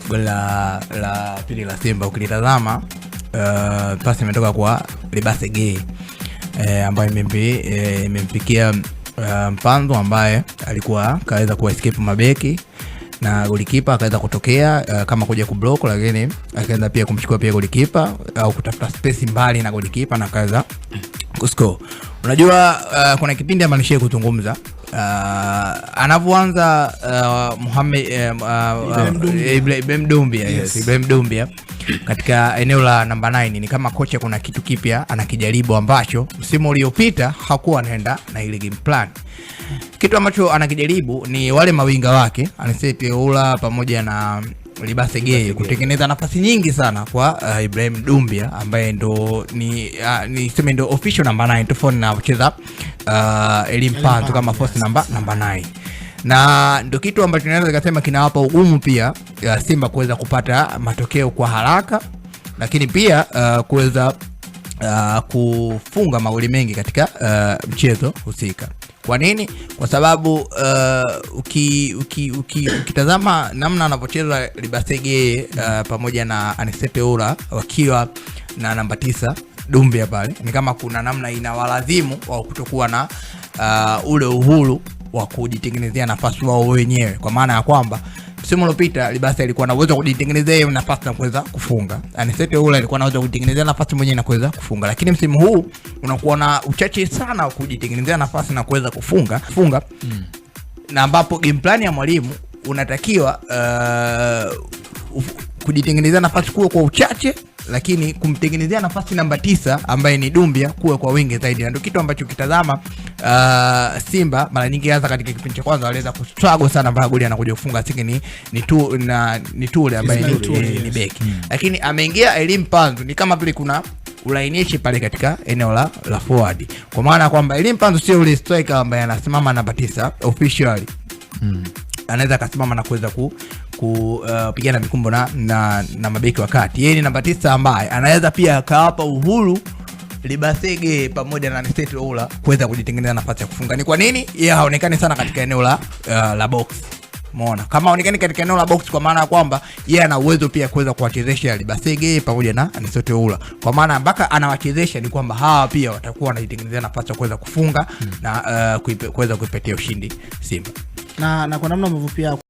goli la pili la Simba ukilitazama pasi imetoka kwa Libase Gay ambaye imemfikia Mpanzu ambaye alikuwa kaweza ku escape mabeki na golikipa akaweza kutokea kama kuja kublock, lakini akaanza pia kumchukua pia golikipa au kutafuta space mbali na golikipa na akaweza kuscore. Unajua kuna kipindi ambacho nishie kuzungumza anapoanza Mohamed Ibrahim Doumbia katika eneo la namba 9 ni kama kocha kuna kitu kipya anakijaribu ambacho msimu uliopita hakuwa anaenda na ile game plan. Kitu ambacho anakijaribu ni wale mawinga wake Anicet Oula pamoja na Libase Gay kutengeneza nafasi nyingi sana kwa Ibrahim Doumbia ambaye ndo ni sema ndo official namba 9 tofauti na kucheza Elie Mpanzu kama force namba 9. Na ndo kitu ambacho naweza kusema kinawapa ugumu pia Simba kuweza kupata matokeo kwa haraka, lakini pia kuweza kufunga magoli mengi katika mchezo husika. Kwa nini? Kwa sababu ukitazama namna anapocheza Libase Gay pamoja na Anicet Oula wakiwa na namba 9 Doumbia pale, ni kama kuna namna inawalazimu wa kutokuwa na ule uhuru wa kujitengenezea nafasi wao wenyewe, kwa maana ya kwamba msimu uliopita Libase alikuwa na uwezo kujitengenezea nafasi na kuweza kufunga. Anicet Oula alikuwa na uwezo kujitengenezea nafasi mwenyewe na kuweza kufunga, lakini msimu huu unakuwa na uchache sana wa kujitengenezea nafasi na kuweza kufunga. Na ambapo game plan ya mwalimu unatakiwa kujitengenezea nafasi kwa uchache, lakini kumtengenezea nafasi namba 9 ambaye ni Doumbia kuwa kwa wingi zaidi. Ndio kitu ambacho kitazama Simba mara nyingi hasa katika kipindi cha kwanza waliweza kustruggle sana mpaka goli anakuja kufunga siki ni Tule ambaye ni beki. Lakini ameingia Elie Mpanzu ni kama vile kuna ulainishi pale katika eneo la forward, kwa maana kwamba Elie Mpanzu sio ule striker ambaye anasimama namba 9 officially. Anaweza kasimama na kuweza kupigana mikumbo na mabeki wakati yeye ni namba 9 ambaye anaweza pia akawapa uhuru Libase Gay pamoja na Anicet Oula kuweza kujitengeneza nafasi ya kufunga. Ni kwa nini yeye haonekani sana katika eneo la box? Umeona kama haonekani katika eneo la box, kwa maana ya kwamba yeye ana uwezo pia kuweza kuwachezesha Libase Gay pamoja na Anicet Oula, kwa maana mpaka anawachezesha ni kwamba hawa pia watakuwa wanajitengenezea nafasi ya kuweza kufunga na kuweza kuipatia ushindi Simba. Na kwa namna ambavyo pia